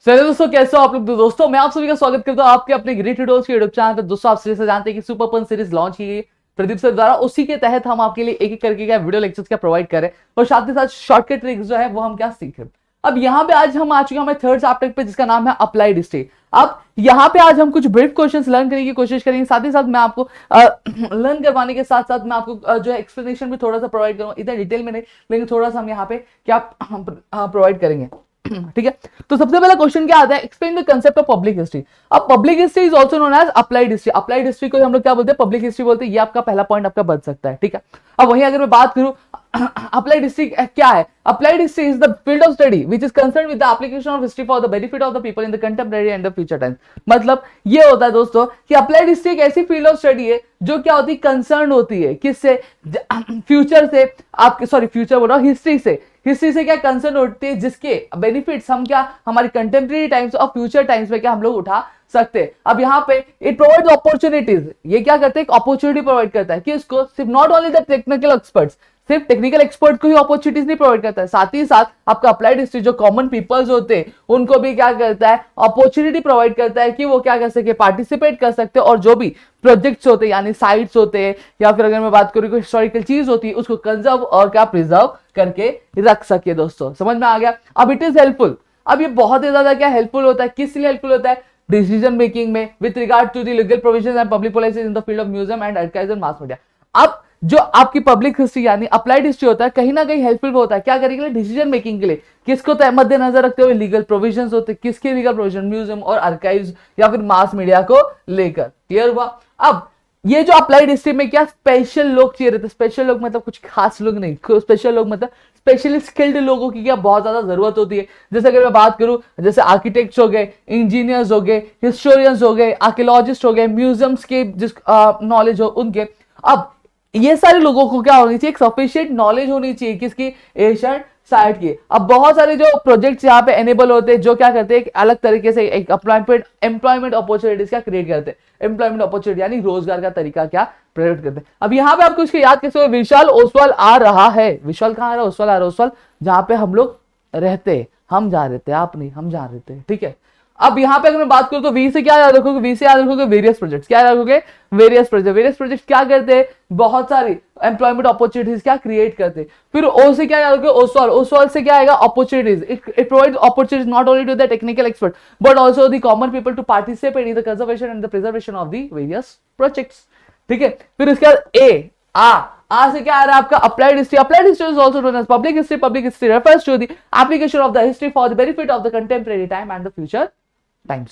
चलिए दोस्तों, कैसे हो आप लोग। दोस्तों मैं आप सभी का स्वागत करता हूं आपके अपने ग्रेट वीडियोस के यूट्यूब चैनल पर। दोस्तों आप जैसे जानते हैं कि सुपर पन सीरीज लॉन्च की गई प्रदीप सर द्वारा, उसी के तहत हम आपके लिए एक एक करके क्या वीडियो लेक्चर्स क्या प्रोवाइड करें और साथ ही साथ शॉर्टकट ट्रिक्स जो है वो हम क्या सीख रहे हैं। अब यहाँ पे आज हम आ चुके हैं हमारे थर्ड चैप्टर पे, जिसका नाम है अप्लाइड हिस्ट्री। अब यहाँ पे आज हम कुछ ब्रीफ क्वेश्चंस लर्न करने की कोशिश करेंगे, साथ ही साथ मैं आपको लर्न करवाने के साथ साथ मैं आपको जो है एक्सप्लेनेशन भी थोड़ा सा प्रोवाइड करूंगा, इतना डिटेल में नहीं लेकिन थोड़ा सा हम यहाँ पे क्या प्रोवाइड करेंगे। ठीक है, तो सबसे पहला क्वेश्चन क्या आता है, explain the concept of public history. अब public history is also known as applied history. Applied history को हम लोग क्या बोलते हैं, पब्लिक हिस्ट्री बोलते हैं। ये आपका पहला पॉइंट आपका बन सकता है। ठीक है, अब वहीं अगर मैं बात करूं अप्लाइड हिस्ट्री क्या है, applied history is the field of study which is concerned with the application of history for the benefit of the people in the contemporary and the future times. मतलब ये होता है दोस्तों कि अप्लाइड हिस्ट्री एक ऐसी फील्ड ऑफ स्टडी है जो क्या होती है, कंसर्न होती है किससे, फ्यूचर से, आपके सॉरी फ्यूचर बोल रहा हूं, हिस्ट्री से। हिस्ट्री से क्या कंसर्न होती है, जिसके बेनिफिट्स हम क्या हमारी कंटेम्प्रेरी टाइम्स और फ्यूचर टाइम्स में क्या हम लोग उठा सकते हैं। अब यहाँ पे इट प्रोवाइड्स अपॉर्चुनिटीज, ये क्या करते हैं, अपॉर्चुनिटी प्रोवाइड करता है कि इसको सिर्फ not only the technical experts, सिर्फ टेक्निकल एक्सपर्ट को ही अपॉर्चुनिटीज नहीं प्रोवाइड करता है, साथ ही साथ आपका अप्लाइड हिस्ट्री जो कॉमन पीपल्स होते हैं उनको भी क्या करता है, अपॉर्चुनिटी प्रोवाइड करता है कि वो क्या कर सके, पार्टिसिपेट कर सकते हैं और जो भी प्रोजेक्ट्स होते हैं यानी साइट्स होते हैं या फिर अगर मैं बात करूं कोई हिस्टोरिकल चीज होती है उसको कंजर्व और क्या प्रिजर्व करके रख सके। दोस्तों समझ में आ गया। अब इट इज हेल्पफुल, अब ये बहुत ही ज्यादा क्या हेल्पफुल होता है, किस लिए हेल्पफुल होता है, डिसीजन मेकिंग में with regard to the legal provisions and public policies in the field of museum and archives and mass media. अब जो आपकी पब्लिक हिस्ट्री यानी अप्लाइड हिस्ट्री होता है कहीं ना कहीं हेल्पफुल होता है क्या करने के लिए, डिसीजन मेकिंग के लिए। किसको मद्देनजर रखते हुए, लीगल प्रोविजंस होते हैं, किसके लीगल प्रोविजन, म्यूजियम और आर्काइव्स या फिर मास मीडिया को लेकर। क्लियर हुआ। अब ये जो अप्लाइड हिस्ट्री में क्या स्पेशल लोग चाहिए रहते, स्पेशल लोग मतलब कुछ खास लोग नहीं, स्पेशल लोग मतलब स्पेशली स्किल्ड लोगों की क्या बहुत ज्यादा जरूरत होती है। जैसे अगर मैं बात करूं, जैसे आर्किटेक्ट्स हो गए, इंजीनियर्स हो गए, हिस्टोरियंस हो गए, आर्कियोलॉजिस्ट हो गए, म्यूजियम्स के जिस नॉलेज हो उनके। अब ये सारे लोगों को क्या होनी चाहिए, एक सफिशिएंट नॉलेज होनी चाहिए किसकी, एशियन साइड की। अब बहुत सारे जो प्रोजेक्ट्स यहाँ पे एनेबल होते हैं जो क्या करते हैं, एक अलग तरीके से एक एम्प्लॉयमेंट अपॉर्चुनिटीज क्या क्रिएट करते हैं, एम्प्लॉयमेंट अपॉर्चुनिटी यानी रोजगार का तरीका क्या प्रेरित करते हैं। अब यहाँ पे आपको इसको याद कैसे हो, विशाल ओसवाल आ रहा है, विशाल कहाँ आ रहा है, ओसवाल आ रहा है, ओसवाल जहाँ पे हम लोग रहते हैं, हम जा रहे थे, आप नहीं, हम जा रहे थे। ठीक है, अब यहाँ पे अगर मैं बात करूं तो वी से क्या याद रखोगे, वी से याद रखोगे वेरियस प्रोजेक्ट्स, क्या याद रखोगे, वेरियस प्रोजेक्ट। वेरियस प्रोजेक्ट क्या करते हैं, बहुत सारी एम्प्लॉयमेंट अपॉर्चुनिटीज क्या क्रिएट करते हैं। फिर ओ से क्या याद रखोगे, ओसवाल, ओसवाल से क्या आएगा, opportunities. It provides opportunities not only to the technical expert but also the common people to participate in the conservation and the preservation of the various projects. ठीक है, फिर उसके बाद ए आ से क्या आ रहा है आपका, applied history. Applied history is also known as public history. Public history refers to the application of the history for the benefit of the contemporary time and the future times.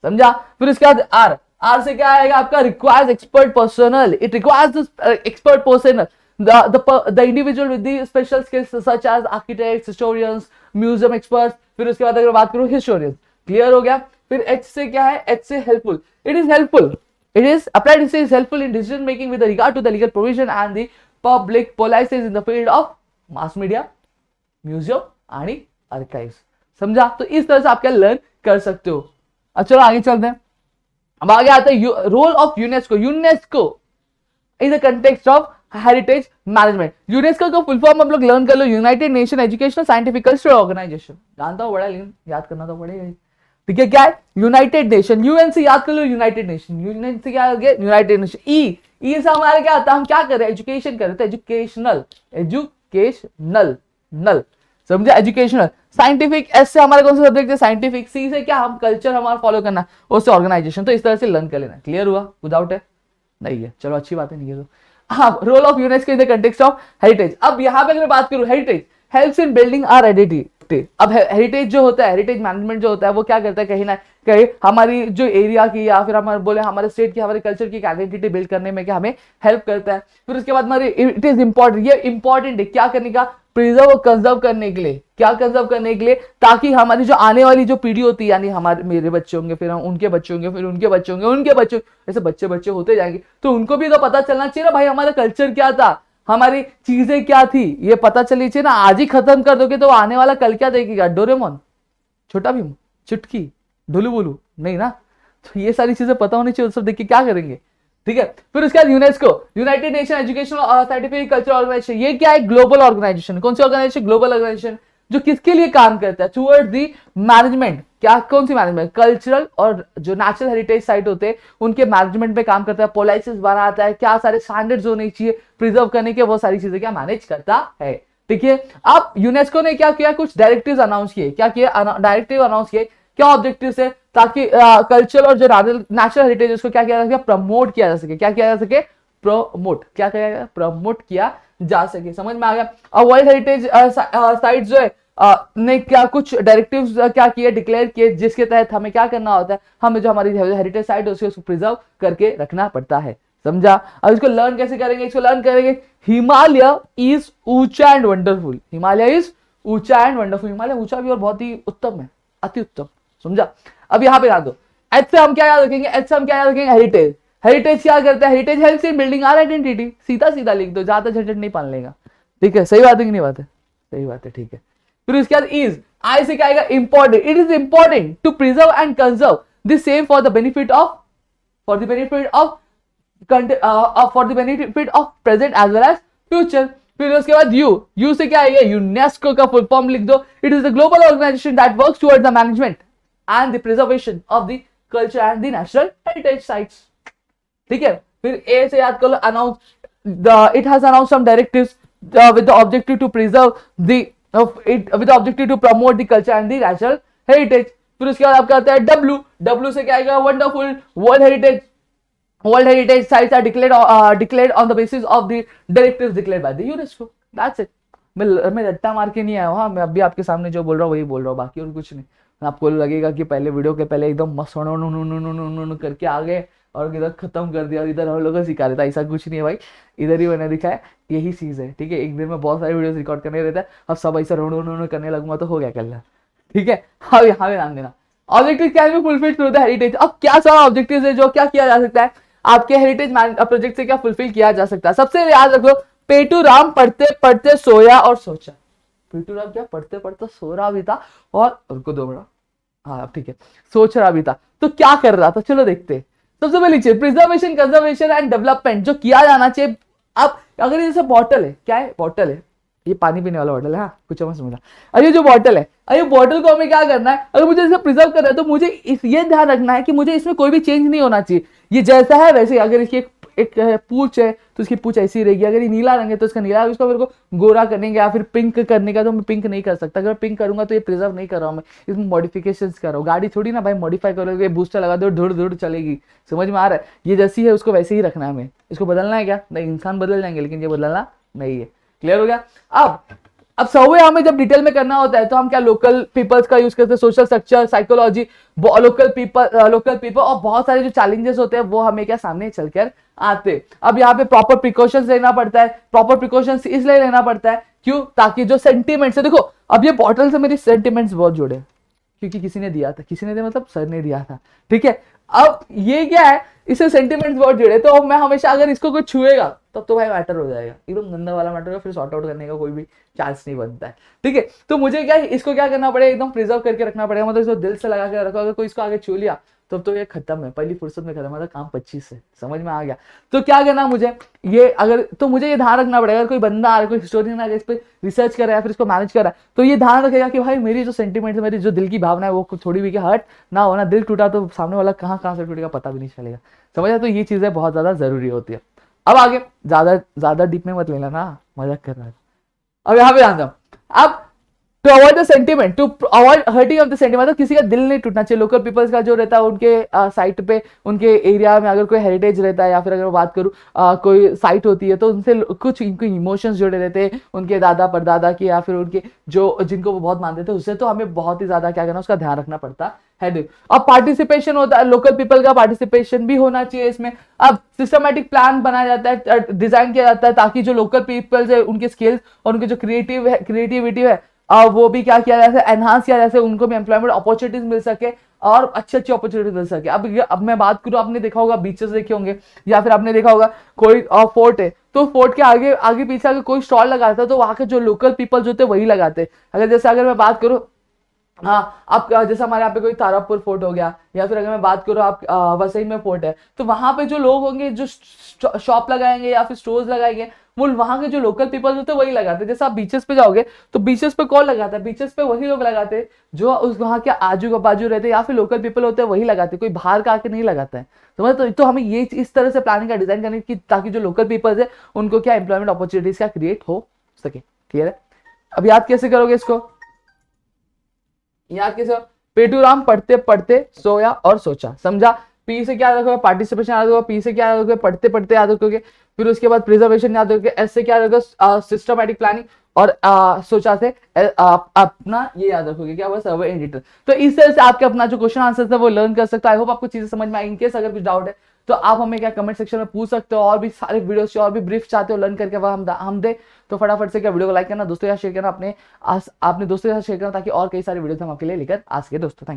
समझा। फिर उसके बाद आर, आर से क्या आएगा आपका, requires expert personal. It requires expert personal, the individual with the special skills such as architects, historians, museum experts। फिर उसके बाद अगर बात करूं historians। क्लियर हो गया। फिर एच से क्या है, एच से helpful. It is helpful, it is applied history is helpful in decision making with regard to the legal provision and the public policies in the field of mass media, museum and archives। समझा। तो इस तरह से आप क्या learn कर सकते हो। अब चलो आगे चलते हैं। अब आगे आता है role of UNESCO. UNESCO in the context of heritage management. UNESCO का फुल फॉर्म हम लोग लर्न कर लो, United Nation Educational Scientific Cultural Organization. जानता हूं बड़ा लेकिन याद करना तो पड़ेगा। ठीक है, क्या है, यूनाइटेड नेशन। यूएन से याद कर लो, यूनाइटेड नेशन। यूएन से क्या हो गया, यूनाइटेड नेशन। ई से हमारे क्या आता है, हम क्या कर रहे हैं, एजुकेशन कर रहे थे, एजुकेशनल, एजुकेशनल, नल, समझे, एजुकेशनल। साइंटिफिक, एस से हमारे कौन सा सब्जेक्ट है, साइंटिफिक। सी से क्या, हम कल्चर हमारा फॉलो करना, उससे ऑर्गेनाइजेशन। तो इस तरह से लर्न कर लेना। क्लियर हुआ, विदाउट है नहीं है, चलो अच्छी बात है, नहीं है तो। हाँ, role of UNESCO in the context of heritage. अब यहाँ पे अगर बात करूं, heritage helps in building our identity. अब हेरिटेज जो होता है, हेरिटेज मैनेजमेंट जो होता है वो क्या करता है, कहीं ना कहीं हमारी जो एरिया की या फिर हमारे बोले हमारे स्टेट की, हमारे कल्चर की आइडेंटिटी बिल्ड करने में क्या हमें हेल्प करता है। फिर उसके बाद हमारे इट इज इंपॉर्टेंट, ये इंपॉर्टेंट है क्या करने का, प्रिजर्व और कंजर्व करने के लिए। क्या कंजर्व करने के लिए, ताकि हमारी जो आने वाली जो पीढ़ी होती है यानी हमारे मेरे बच्चे होंगे, फिर हम उनके बच्चे होंगे, फिर उनके बच्चे होंगे, उनके बच्चे, ऐसे बच्चे बच्चे होते जाएंगे, तो उनको भी तो पता चलना चाहिए ना भाई हमारा कल्चर क्या था, हमारी चीजें क्या थी, ये पता चली चाहिए ना। आज ही खत्म कर दोगे तो आने वाला कल क्या देखेगा, डोरेमोन, छोटा भीम, चुटकी, ढोलू बोलू, नहीं ना। तो ये सारी चीजें पता होनी चाहिए, सब देख के क्या करेंगे। ठीक है, फिर उसके बाद UNESCO, United Nation Educational Scientific Cultural Organization. ये क्या है, ग्लोबल ऑर्गेनाइजेशन। कौन सी ऑर्गेनाइजेशन, ग्लोबल ऑर्गेनाइजेशन, जो किसके लिए काम करता है, टुवर्ड्स द मैनेजमेंट, क्या कौन सी मैनेजमेंट, कल्चरल और जो नेचुरल हेरिटेज साइट होते हैं उनके मैनेजमेंट पे काम करता है, पॉलिसीज बनाता है, क्या सारे स्टैंडर्ड्स होने चाहिए प्रिजर्व करने के, वो सारी चीजें क्या मैनेज करता है। ठीक है, अब यूनेस्को ने क्या किया, कुछ डायरेक्टिव्स अनाउंस किए, क्या किया, डायरेक्टिव अनाउंस किए, क्या ऑब्जेक्टिव है, ताकि कल्चर और जो नेचुरल हेरिटेज उसको क्या किया जा सके, प्रमोट किया जा सके, क्या किया जा सके, प्रमोट, क्या किया जाएगा, प्रमोट किया जा सके। समझ में आ गया। अब वर्ल्ड हेरिटेज साइट जो है ने क्या कुछ डायरेक्टिव्स क्या किए, डिक्लेयर किए, जिसके तहत हमें क्या करना होता है, हमें जो हमारी हेरिटेज साइट है उसको प्रिजर्व करके रखना पड़ता है। समझा। अब इसको लर्न कैसे करेंगे, इसको लर्न करेंगे, हिमालय इज ऊंचा एंड वंडरफुल, हिमालय इज ऊंचा एंड वंडरफुल, हिमालय ऊंचा भी और बहुत ही उत्तम है, अति उत्तम। समझा। अब यहाँ पे याद दो, एच से हम क्या याद रखेंगे, एच से हम क्या याद रखेंगे, हेरिटेज। हेरिटेज क्या करता है, heritage helps in building our identity, सीधा सीधा लिख दो, ज्यादा झंझट नहीं पाल लेगा। ठीक है, सही बात है कि नहीं बात है, सही बात है। ठीक है, फिर उसके बाद इज, आई से क्या आएगा, important, it is important to preserve and conserve the same for the benefit of, for the benefit of for the benefit of present as well as future. फिर उसके बाद यू से क्या आएगा, यूनेस्को का फुल फॉर्म लिख दो, it is the global organisation that works towards the management and the preservation of the culture and the natural heritage sites. ठीक है, फिर ए से याद कर लो, announce, it has announce some directives with the objective to preserve the with the objective to promote the culture and the natural heritage। फिर उसके बाद आपका आता है W से क्या आएगा, wonderful, world heritage sites are declared on the basis of the directives declared by the UNESCO। That's it। मैं रट्टा मार के नहीं आया हूँ, हाँ, मैं अभी आपके सामने जो बोल रहा हूँ वही बोल रहा हूँ, बाकी और कुछ नहीं। आपको लगेगा कि पहले वीडियो के पहले एकदम मस्त करके आ गए और इधर खत्म कर दिया और इधर हम लोगों को सिखा रहे था, ऐसा कुछ नहीं है भाई, इधर ही मैंने दिखाया, यही चीज है। ठीक है, एक दिन में बहुत सारे वीडियोस रिकॉर्ड करने रहता है, अब सब ऐसा रोनो करने लगूंगा तो हो गया कल। ठीक है, हाँ यहाँ पे ध्यान देना, objective can be fulfilled through the heritage. अब क्या सारा ऑब्जेक्टिव है जो क्या किया जा सकता है आपके हेरिटेज प्रोजेक्ट से, क्या फुलफिल किया जा सकता है। सबसे याद रखो, पेटूराम पढ़ते पढ़ते सोया और सोचा, पेटूराम क्या पढ़ते पढ़ते सो रहा भी था और उनको दो बड़ा, हाँ ठीक है, सोच रहा भी था, तो क्या कर रहा था, चलो देखते हैं। सबसे पहली चीज, प्रिजर्वेशन, कंजर्वेशन एंड डेवलपमेंट जो किया जाना चाहिए। अब अगर ये जैसे बॉटल है, क्या है, बॉटल है, ये पानी पीने वाला बॉटल है, हाँ कुछ समझ समझा। अब ये जो बॉटल है, अब ये बॉटल को हमें क्या करना है, अगर मुझे इसे प्रिजर्व करना है तो मुझे ये ध्यान रखना है कि मुझे इसमें कोई भी चेंज नहीं होना चाहिए, ये जैसा है वैसे। अगर इसकी एक पूछ है तो उसकी पूछ ऐसी रहेगी, अगर ये नीला रंग है तो इसका नीला, इसको मेरे को गोरा करने का या फिर पिंक करने का, तो मैं पिंक नहीं कर सकता। अगर पिंक करूंगा तो ये प्रिजर्व नहीं कर रहा हूँ मैं, इसमें मॉडिफिकेशन कर रहा हूँ। गाड़ी थोड़ी ना भाई मॉडिफाई करोगे, बूस्टर लगा दो धुड़ धुड़ चलेगी, समझ में आ रहा है। ये जैसी है उसको वैसे ही रखना है हमें, इसको बदलना है क्या नहीं, इंसान बदल जाएंगे लेकिन ये बदलना नहीं है। क्लियर हो गया। अब सर्वे हमें जब डिटेल में करना होता है तो हम क्या लोकल पीपल्स का यूज करते हैं, social structure, psychology, local people और बहुत सारे जो चैलेंजेस होते हैं वो हमें क्या सामने चलकर आते। अब यहाँ पे प्रॉपर प्रिकॉशंस लेना पड़ता है, प्रॉपर प्रिकॉशंस इसलिए लेना पड़ता है क्यों, ताकि जो सेंटिमेंट्स है, देखो अब ये बॉटल से मेरी सेंटिमेंट्स बहुत जुड़े, क्योंकि किसी ने दिया था, किसी ने दिया मतलब सर ने दिया था। ठीक है, अब ये क्या है, इससे सेंटिमेंट्स बहुत जुड़े, तो मैं हमेशा अगर इसको कोई छुएगा तब तो भाई मैटर हो जाएगा, एकदम गंदा वाला मैटर होगा, फिर सॉर्ट आउट करने का कोई भी चांस नहीं बनता है। ठीक है, तो मुझे क्या है, इसको क्या करना पड़ेगा, एकदम प्रिजर्व करके रखना पड़ेगा, मतलब इसको दिल से लगा के रखो। अगर कोई इसको आगे छू लिया तब तो ये खत्म है, पहली फुर्सत में खत्म, मतलब काम 25 है। समझ में आ गया। तो क्या करना मुझे, ये अगर तो मुझे ये ध्यान रखना पड़ेगा, अगर कोई बंदा आ रहा है, कोई हिस्टोरियन आ रहा है, इस पर रिसर्च कर रहा है, फिर इसको मैनेज कर रहा है, तो ये ध्यान रखेगा कि भाई मेरी जो सेंटिमेंट है, मेरी जो दिल की भावना है वो थोड़ी भी हर्ट ना होना। दिल टूटा तो सामने वाला कहाँ से टूटेगा पता भी नहीं चलेगा। समझा। तो ये चीजें बहुत ज्यादा जरूरी होती है। अब आगे ज्यादा डीप में मत लेना ना, मजाक कर रहा है। अब यहाँ पे ध्यान दो, अब to avoid the sentiment, to avoid hurting of the sentiment, मतलब किसी का दिल नहीं टूटना चाहिए। लोकल पीपल्स का जो रहता है उनके साइट पे, उनके एरिया में अगर कोई हेरिटेज रहता है, या फिर अगर बात करूँ कोई साइट होती है, तो उनसे कुछ इनके इमोशंस जुड़े रहते हैं, उनके दादा परदादा के, या फिर उनके जो जिनको वो बहुत मानते थे, उससे तो हमें बहुत ही ज्यादा क्या करना, उसका ध्यान रखना पड़ता है। अब पार्टिसिपेशन होता है, लोकल पीपल का पार्टिसिपेशन भी होना चाहिए इसमें। अब सिस्टमैटिक प्लान बनाया जाता है, डिजाइन किया जाता है, ताकि जो लोकल पीपल्स है उनके स्किल्स और उनके जो क्रिएटिविटी है वो भी क्या किया जाए, एनहांस किया जाए, उनको भी एम्प्लॉयमेंट अपॉर्चुनिटीज मिल सके और अच्छी अपॉर्चुनिटीज मिल सके। अब मैं बात करूं, आपने देखा होगा बीचेस देखे होंगे, या फिर आपने देखा होगा कोई फोर्ट है, तो फोर्ट के आगे पीछे अगर कोई स्टॉल लगाता है तो वहां के जो लोकल पीपल जो होते हैं वही लगाते। अगर मैं बात करूं, हाँ, आप जैसे हमारे यहाँ पे कोई तारापुर फोर्ट हो गया, या फिर अगर मैं बात करूँ आप वसई में फोर्ट है, तो वहां पे जो लोग होंगे जो शॉप लगाएंगे या फिर स्टोर्स लगाएंगे, वो वहां के जो लोकल पीपल होते हैं वही लगाते हैं। जैसे आप बीचेस पे जाओगे तो बीचेस पे कौन लगाता है, बीचेस पे वही लोग लगाते हैं जो उस वहां के आजू बाजू रहते हैं या फिर लोकल पीपल होते हैं वही लगाते हैं, कोई बाहर का आके नहीं लगाता है। तो हमें ये इस तरह से प्लानिंग का डिजाइन करनी कि ताकि जो लोकल पीपल्स है उनको क्या एम्प्लॉयमेंट अपॉर्चुनिटीज का क्रिएट हो सके। क्लियर है? अब याद कैसे करोगे इसको, याद कैसे? पेटूराम पढ़ते पढ़ते सोया और सोचा, समझा? पी से क्या याद रखोगे, पार्टिसिपेशन याद रखोगे, पी से क्या याद रखोगे, पढ़ते पढ़ते याद रखोगे, फिर उसके बाद प्रिजर्वेशन याद रखोगे, एस से क्या याद रखोगे, सिस्टमैटिक प्लानिंग, और सोचा से अपना ये याद रखोगे क्या हुआ, सर्वे इन डिटेल। तो इस तरह से आपके अपना जो क्वेश्चन आंसर है वो लर्न कर सकते हो। आई होप आपको चीजें समझ में आई। इनकेस अगर कुछ डाउट है तो आप हमें क्या कमेंट सेक्शन में पूछ सकते हो, और भी सारे वीडियोस और भी ब्रीफ चाहते हो लर्न करके वह हम दे तो फटाफट से क्या वीडियो को लाइक करना, दोस्तों के साथ शेयर करना, अपने दोस्तों के साथ शेयर करना ताकि और कई सारे वीडियोस हम आपके लिए लेकर आ सके दोस्तों। Thank you.